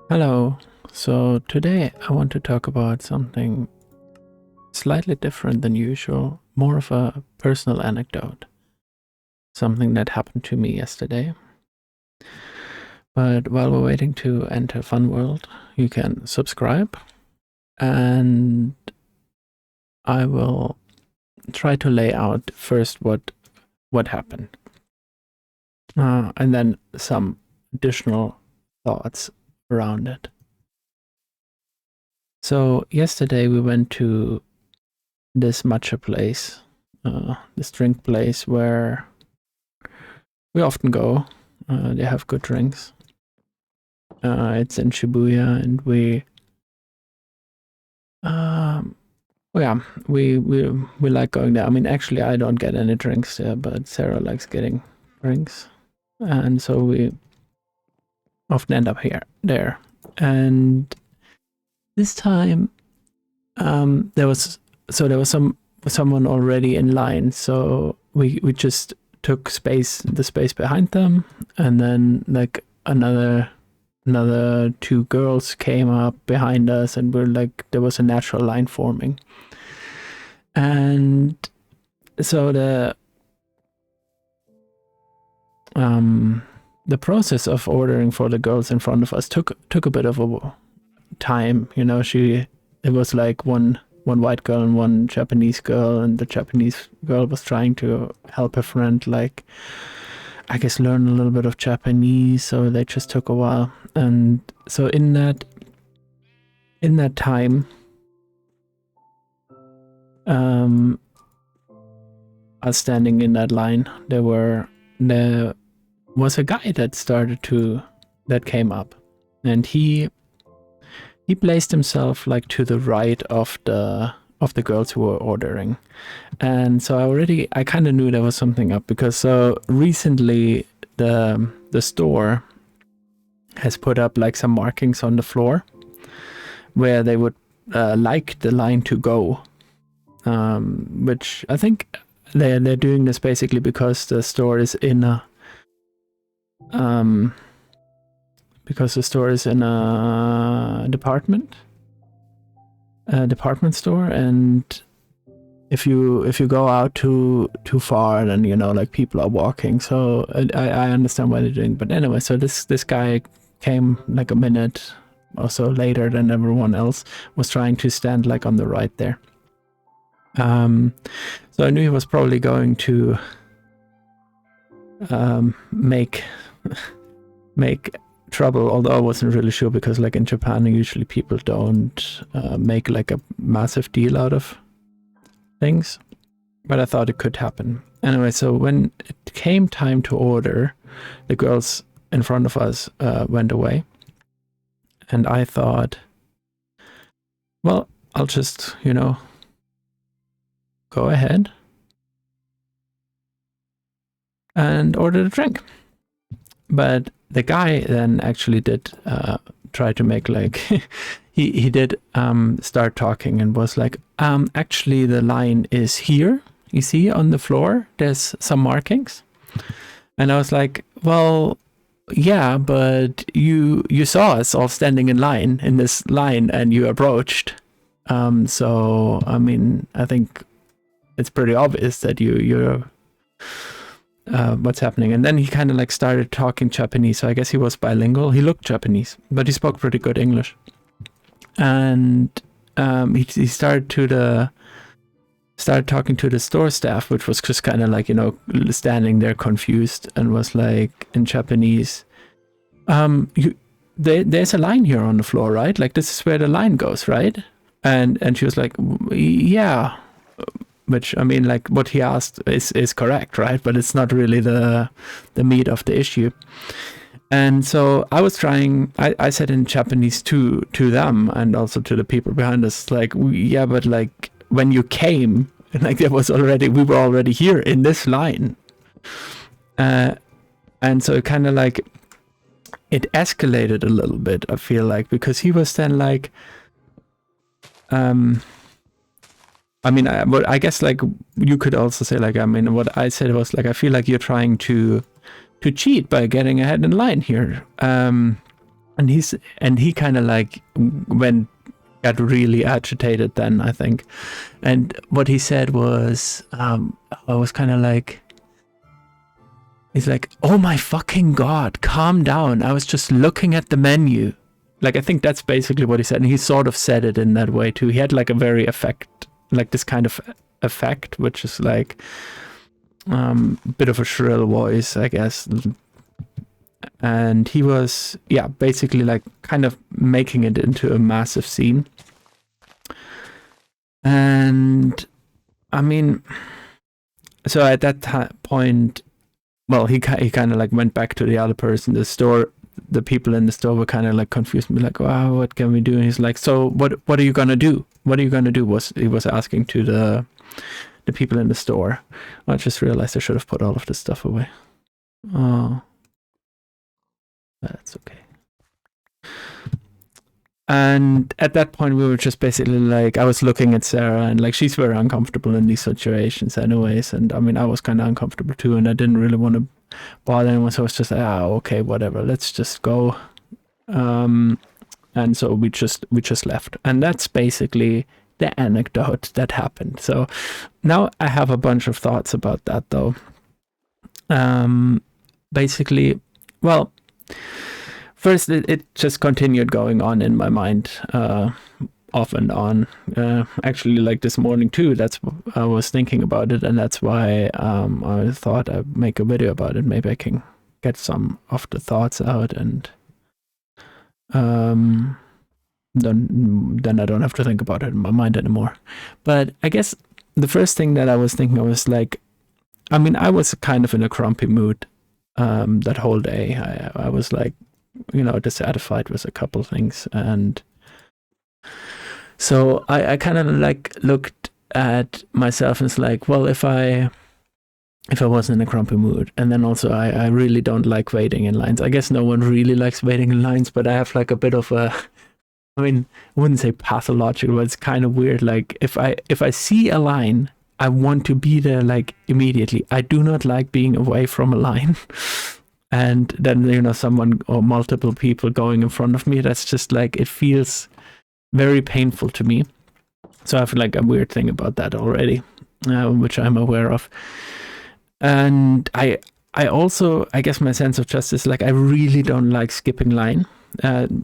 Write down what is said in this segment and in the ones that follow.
Hello. So today I want to talk about something slightly different than usual, more of a personal anecdote, something that happened to me yesterday. But while we're waiting to enter funworld, you can subscribe and I will try to lay out first what happened, and then some additional thoughts around it. So yesterday we went to this matcha place, this drink place where we often go. They have good drinks. It's in Shibuya, and we like going there. I mean, actually, I don't get any drinks there, but Sarah likes getting drinks, and so we often end up there. And this time, there was someone already in line, so we just took the space behind them, and then like another two girls came up behind us, and we're like, there was a natural line forming. And so the process of ordering for the girls in front of us took a bit of a time. It was like one white girl and one Japanese girl, and the Japanese girl was trying to help her friend, like, I guess, learn a little bit of Japanese, so they just took a while. And so in that time, us standing in that line, there was a guy that came up, and he placed himself like to the right of the girls who were ordering. And so I kind of knew there was something up, because so recently the store has put up like some markings on the floor where they would like the line to go, which I think they're doing this basically because the store is in a department store, and if you go out too far, then like people are walking. So I understand why they're doing. But anyway, so this guy came like a minute or so later than everyone else, was trying to stand like on the right there. So I knew he was probably going to make trouble, although I wasn't really sure, because like in Japan usually people don't make like a massive deal out of things, but I thought it could happen. Anyway, so when it came time to order, the girls in front of us went away, and I thought, well, I'll just go ahead and order the drink. But the guy then actually did try to make like he did start talking and was like, actually the line is here, you see on the floor there's some markings. And I was like, well, yeah, but you saw us all standing in this line, and you approached, so I mean, I think it's pretty obvious that you're what's happening. And then he kind of like started talking Japanese, so I guess he was bilingual. He looked Japanese, but he spoke pretty good English. And he started talking to the store staff, which was just kind of like standing there confused, and was like in Japanese, there's a line here on the floor, right? Like, this is where the line goes, right? And she was like, yeah. Which, I mean, like, what he asked is correct, right? But it's not really the meat of the issue. And so I was trying, I said in Japanese to them, and also to the people behind us, like, yeah, but like, when you came, like, we were already here in this line. And so it kind of like, it escalated a little bit, I feel like, because he was then like, I mean, I guess like you could also say, like, I mean, what I said was like, I feel like you're trying to cheat by getting ahead in line here. he kind of like got really agitated then, I think. And what he said was, I was kind of like, he's like, oh my fucking God, calm down. I was just looking at the menu. Like, I think that's basically what he said. And he sort of said it in that way too. He had like a very this kind of effect, which is like a bit of a shrill voice, I guess. And he was, basically like kind of making it into a massive scene. And I mean, so at that point, well, he kind of like went back to the other person. The people in the store were kind of like confused, and be like, "Wow, what can we do?" And he's like, "So what are you gonna do? What are you gonna do?" He was asking to the people in the store. I just realized I should have put all of this stuff away. Oh, that's okay. And at that point, we were just basically like, I was looking at Sarah, and like, she's very uncomfortable in these situations anyways. And I mean, I was kind of uncomfortable too, and I didn't really want to bother anyone. So I was just like, okay, whatever, let's just go. And so we just left. And that's basically the anecdote that happened. So now I have a bunch of thoughts about that though. Basically, well, first, it just continued going on in my mind, off and on. Actually, like this morning too, that's I was thinking about it, and that's why I thought I'd make a video about it. Maybe I can get some of the thoughts out, and then I don't have to think about it in my mind anymore. But I guess the first thing that I was thinking of was like, I mean, I was kind of in a grumpy mood that whole day. I was like, dissatisfied with a couple things, and so I kind of like looked at myself and was like, well, if I wasn't in a grumpy mood, and then also I really don't like waiting in lines. I guess no one really likes waiting in lines, but I have like a bit of a, I mean, I wouldn't say pathological, but it's kind of weird. Like if I see a line, I want to be there like immediately. I do not like being away from a line. And then, someone or multiple people going in front of me, that's just like, it feels very painful to me. So I have like a weird thing about that already, which I'm aware of. And I also, I guess my sense of justice, like I really don't like skipping line.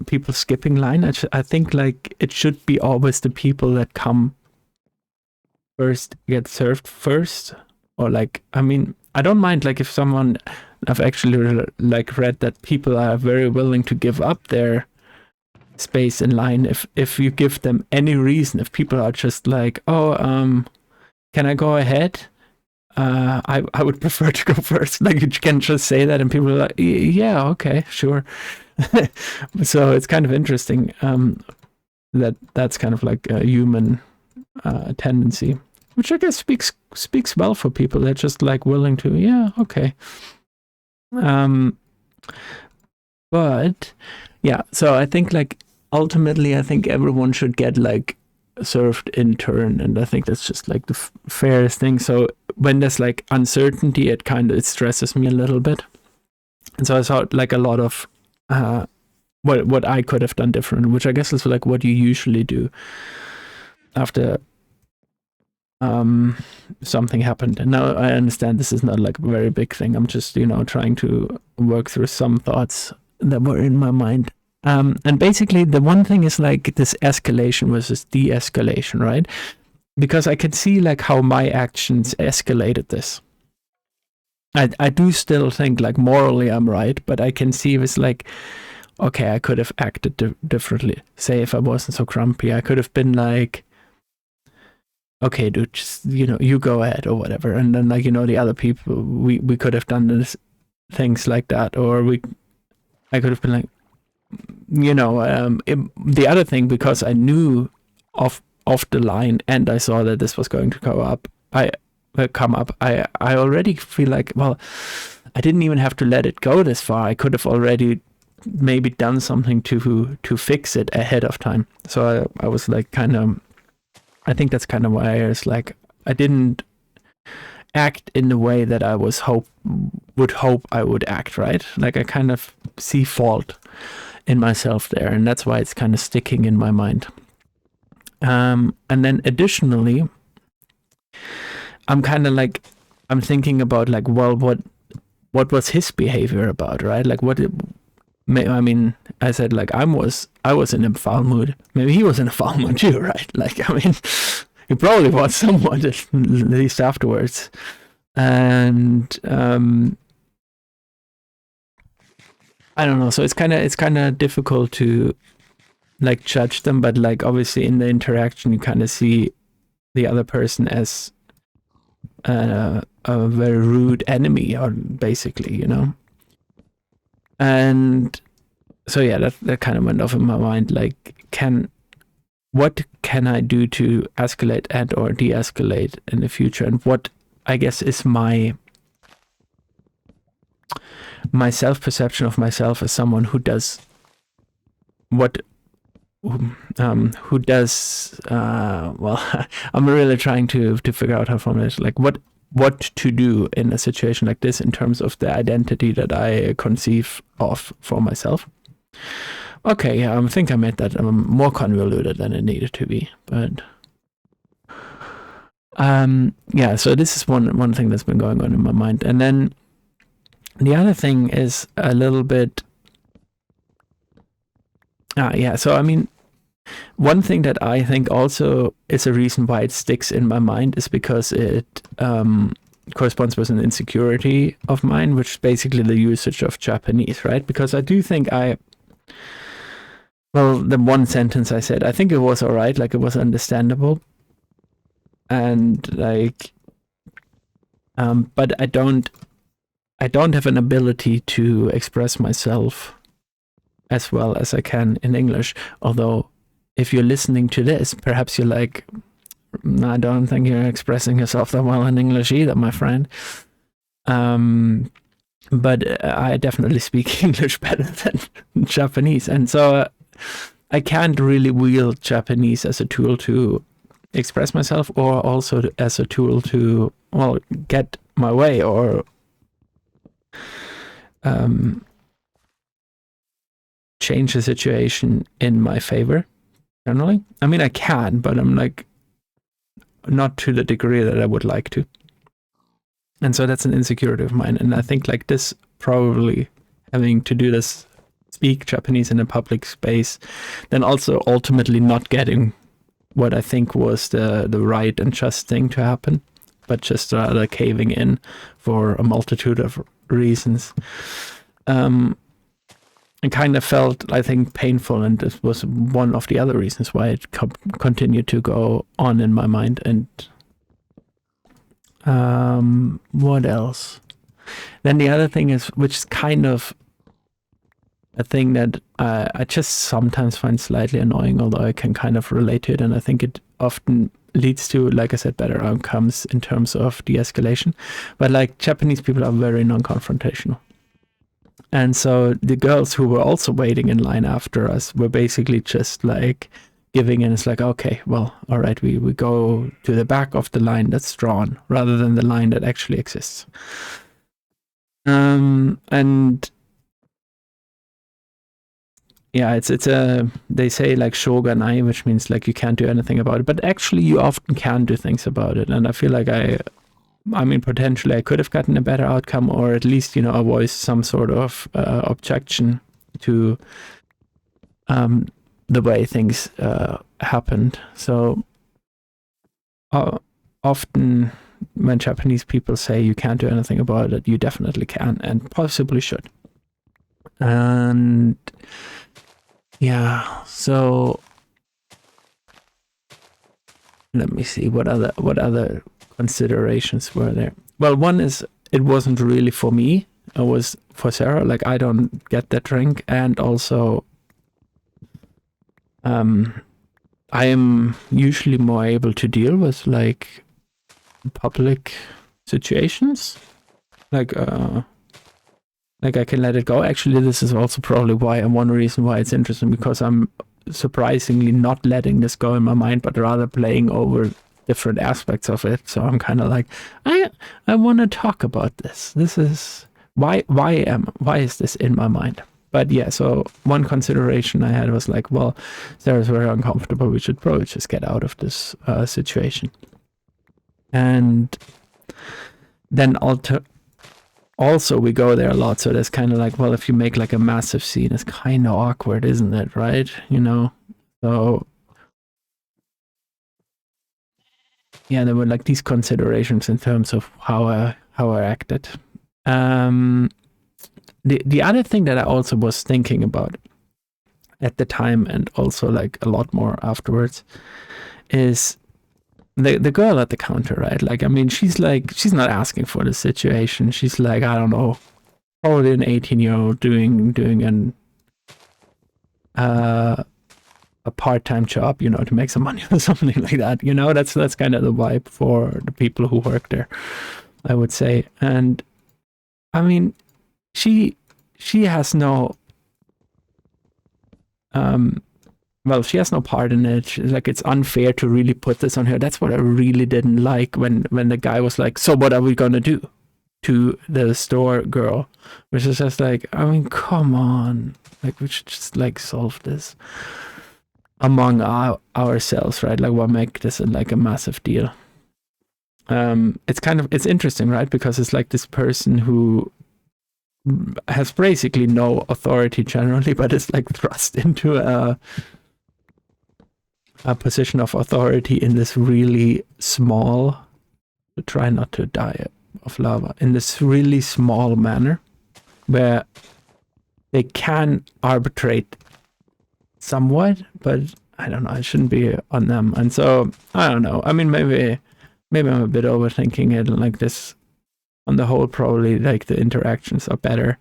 People skipping line. I think like it should be always the people that come first get served first. Or like, I mean, I don't mind like if someone, I've actually like read that people are very willing to give up their space in line if you give them any reason. If people are just like, can I go ahead? I would prefer to go first. Like you can just say that, and people are like, yeah, okay, sure. So it's kind of interesting that's kind of like a human tendency, which I guess speaks well for people. They're just like willing to, yeah, okay. But yeah, so I think like ultimately I think everyone should get like served in turn, and I think that's just like the fairest thing. So when there's like uncertainty, it stresses me a little bit, and so I thought like a lot of what I could have done different, which I guess is like what you usually do after something happened. And now I understand this is not like a very big thing. I'm just trying to work through some thoughts that were in my mind. And basically the one thing is like this escalation versus de-escalation, right? Because I can see like how my actions escalated this. I do still think like morally I'm right, but I can see it's like, okay, I could have acted differently. Say if I wasn't so grumpy, I could have been like, okay, dude, just, you go ahead or whatever. And then like, the other people, we could have done this, things like that. Or I could have been like, the other thing, because I knew of the line and I saw that this was going to come up, I already feel like, well, I didn't even have to let it go this far. I could have already maybe done something to fix it ahead of time. So I was like I think that's kind of why I was like, I didn't act in the way that I would hope I would act, right? Like I kind of see fault in myself there, and that's why it's kind of sticking in my mind. And then additionally, I'm kind of like, I'm thinking about like, well, what was his behavior about, right? Like I mean, I said like I was in a foul mood. Maybe he was in a foul mood too, right? Like, I mean, he probably was somewhat, at least afterwards. And I don't know. So it's kind of difficult to like judge them, but like obviously in the interaction you kind of see the other person as a very rude enemy, or basically, you know. And so yeah, that kind of went off in my mind. Like, what can I do to escalate and or de-escalate in the future, and what I guess is my self-perception of myself as someone who does who does well, I'm really trying to figure out how to formulate it, like what to do in a situation like this in terms of the identity that I conceive of for myself. Okay, yeah, I think I made that more convoluted than it needed to be, but yeah, so this is one thing that's been going on in my mind. And then the other thing is a little bit yeah, so I mean, one thing that I think also is a reason why it sticks in my mind is because it corresponds with an insecurity of mine, which is basically the usage of Japanese, right? Because I do think the one sentence I said, I think it was all right, like it was understandable. And like, but I don't have an ability to express myself as well as I can in English. Although, if you're listening to this, perhaps you're like, I don't think you're expressing yourself that well in English either, my friend. But I definitely speak English better than Japanese. And so I can't really wield Japanese as a tool to express myself, or also as a tool to, well, get my way, or change the situation in my favor, generally. I mean, I can, but I'm like, not to the degree that I would like to. And so that's an insecurity of mine. And I think like this, probably having to do this, speak Japanese in a public space, then also ultimately not getting what I think was the right and just thing to happen, but just rather caving in for a multitude of reasons. It kind of felt, I think, painful, and this was one of the other reasons why it continued to go on in my mind. And what else? Then the other thing is, which is kind of a thing that I just sometimes find slightly annoying, although I can kind of relate to it, and I think it often leads to, like I said, better outcomes in terms of de-escalation. But like, Japanese people are very non-confrontational. And so the girls who were also waiting in line after us were basically just like giving in. It's like, okay, well, all right, we go to the back of the line that's drawn rather than the line that actually exists. And yeah, it's they say like shogunai, which means like you can't do anything about it, but actually you often can do things about it. And I feel like I mean, potentially I could have gotten a better outcome, or at least, you know, avoid some sort of objection to the way things happened. So often when Japanese people say you can't do anything about it, you definitely can, and possibly should. And yeah, so let me see what other considerations were there. Well, one is it wasn't really for me, it was for Sarah. Like, I don't get that drink, and also I am usually more able to deal with like public situations, like I can let it go. Actually, this is also probably one reason why it's interesting, because I'm surprisingly not letting this go in my mind, but rather playing over different aspects of it. So I'm kind of like, I want to talk about this. This is why is this in my mind? But yeah, so one consideration I had was like, well, Sarah's very uncomfortable. We should probably just get out of this situation. And then also we go there a lot. So there's kind of like, well, if you make like a massive scene, it's kind of awkward, isn't it? Right? So yeah, there were like these considerations in terms of how I acted. The other thing that I also was thinking about at the time, and also like a lot more afterwards, is the girl at the counter, right? Like, I mean, she's not asking for the situation. She's like, I don't know, probably an 18-year-old doing a part-time job, to make some money or something like that. That's kind of the vibe for the people who work there, I would say. And I mean, she has no she has no part in it. Like, it's unfair to really put this on her. That's what I really didn't like when the guy was like, so what are we gonna do to the store girl, which is just like, I mean, come on, like, we should just like solve this among ourselves, right? Like, what make this like a massive deal? It's interesting, right? Because it's like this person who has basically no authority generally, but is like thrust into a position of authority in this really small, try not to die of lava, in this really small manner, where they can arbitrate somewhat, but I don't know, it shouldn't be on them. And so I don't know, I mean, maybe I'm a bit overthinking it, and like this, on the whole, probably like the interactions are better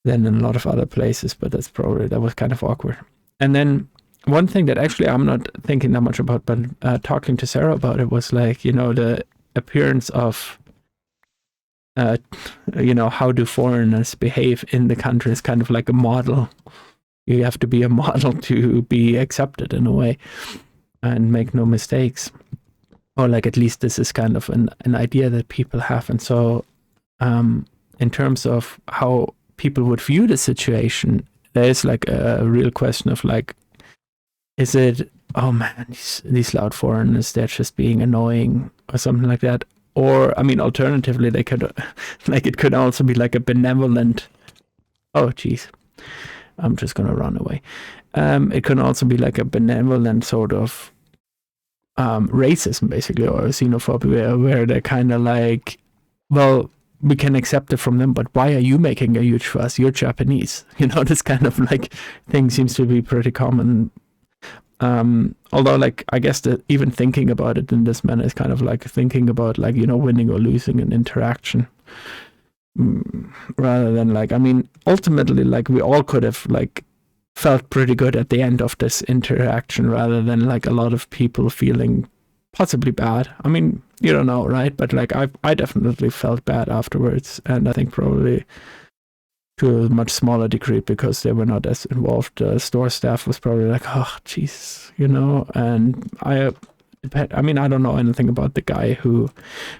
than in a lot of other places, but that was kind of awkward. And then one thing that actually I'm not thinking that much about, but talking to Sarah about it, was like, the appearance of how do foreigners behave in the country is kind of like a model. You have to be a model to be accepted in a way and make no mistakes. Or like, at least this is kind of an idea that people have. And so in terms of how people would view the situation, there is like a real question of like, is it, oh man, these loud foreigners, they're just being annoying or something like that? Or, I mean, alternatively, they could, like, it could also be like a benevolent, oh geez, I'm just gonna run away. It could also be like a benevolent sort of racism, basically, or xenophobia, where they're kind of like, well, we can accept it from them, but why are you making a huge fuss? You're Japanese. This kind of like thing seems to be pretty common. Although, like, I guess that even thinking about it in this manner is kind of like thinking about, like, winning or losing an interaction, rather than like, I mean, ultimately, like, we all could have like felt pretty good at the end of this interaction, rather than like a lot of people feeling possibly bad. I mean, you don't know, right? But like, I definitely felt bad afterwards, and I think probably to a much smaller degree because they were not as involved. The store staff was probably like, oh, jeez, and I mean, I don't know anything about the guy who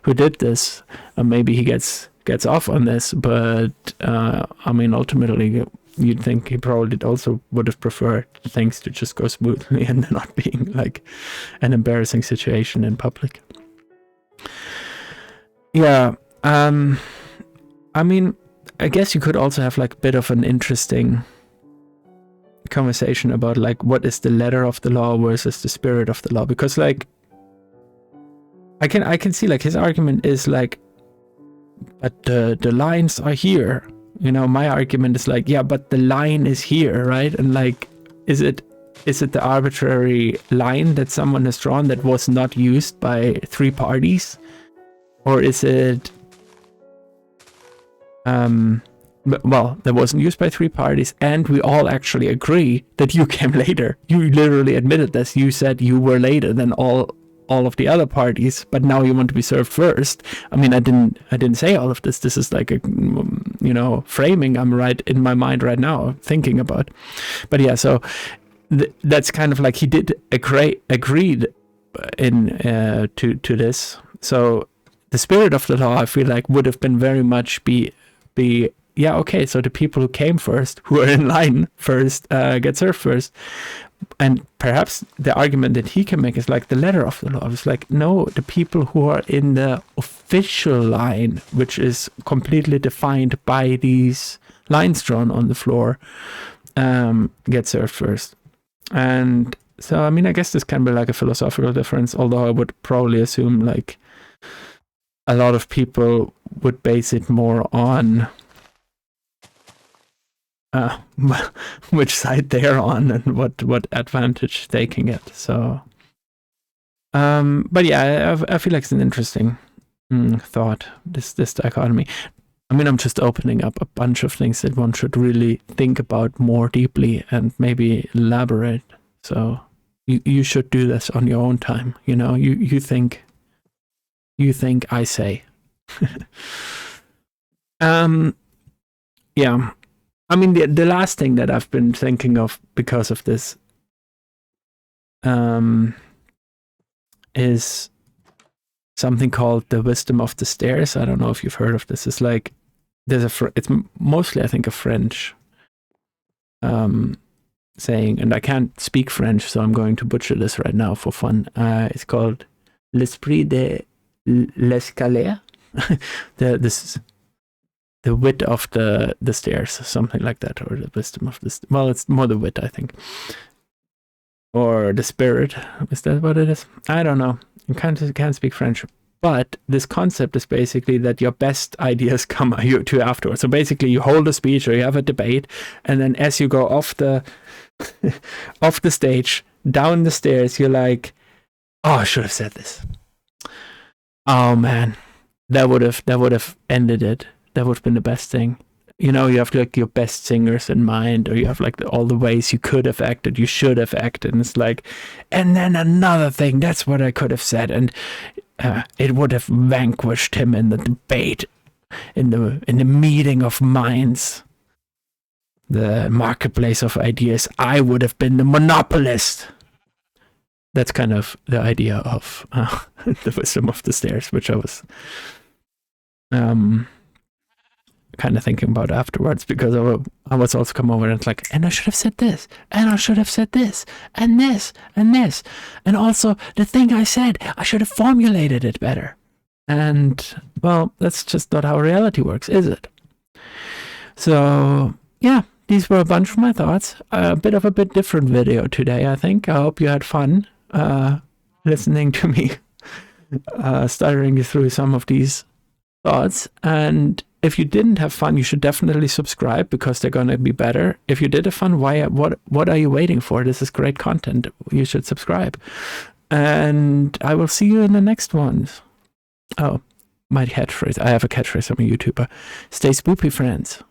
did this. Maybe he gets off on this, but I mean, ultimately, you'd think he probably also would have preferred things to just go smoothly and not being like an embarrassing situation in public. Yeah. I mean, I guess you could also have like a bit of an interesting conversation about like, what is the letter of the law versus the spirit of the law, because like I can see like his argument is like, but the lines are here. My argument is like, yeah, but the line is here, right? And like, is it the arbitrary line that someone has drawn that was not used by three parties, or is it well, that wasn't used by three parties, and we all actually agree that you came later. You literally admitted this. You said you were later than all of the other parties, but now you want to be served first. I mean, I didn't say all of this. This is like a framing I'm right in my mind right now thinking about. But yeah, so that's kind of like, he did agreed in to this. So the spirit of the law, I feel like, would have been very much be yeah, okay, so the people who came first, who are in line first, get served first. And perhaps the argument that he can make is like the letter of the law. It's like, no, the people who are in the official line, which is completely defined by these lines drawn on the floor, get served first. And so, I mean, I guess this can be like a philosophical difference, although I would probably assume like a lot of people would base it more on which side they're on and what advantage they can get. So, but yeah, I feel like it's an interesting thought, this dichotomy. I mean, I'm just opening up a bunch of things that one should really think about more deeply and maybe elaborate. So you should do this on your own time. You know, you think, I say. Yeah. I mean, the last thing that I've been thinking of because of this is something called the wisdom of the stairs. I don't know if you've heard of this. It's like it's mostly, I think, a French saying, and I can't speak French, so I'm going to butcher this right now for fun. It's called l'esprit de l'escalier. The wit of the stairs, something like that, or the wisdom of the well, it's more the wit, I think, or the spirit. Is that what it is? I don't know. I can't speak French, but this concept is basically that your best ideas come to afterwards. So basically, you hold a speech or you have a debate, and then as you go off the off the stage, down the stairs, you're like, oh, I should have said this. Oh man, that would have ended it. That would have been the best thing. You know, you have like your best singers in mind, or you have like all the ways you could have acted, you should have acted. And it's like, and then another thing, that's what I could have said. And it would have vanquished him in the debate, in the meeting of minds, the marketplace of ideas. I would have been the monopolist. That's kind of the idea of the wisdom of the stairs, which I was kind of thinking about afterwards, because I was also come over and it's like, and I should have said this, and I should have said this, and this, and this, and also the thing I said, I should have formulated it better. And well, that's just not how reality works, is it? So yeah, these were a bunch of my thoughts. A bit different video today, I think. I hope you had fun listening to me stuttering through some of these thoughts. And if you didn't have fun, you should definitely subscribe, because they're going to be better. If you did have fun, what are you waiting for? This is great content. You should subscribe. And I will see you in the next ones. Oh, my catchphrase. I have a catchphrase. I'm a YouTuber. Stay spoopy, friends.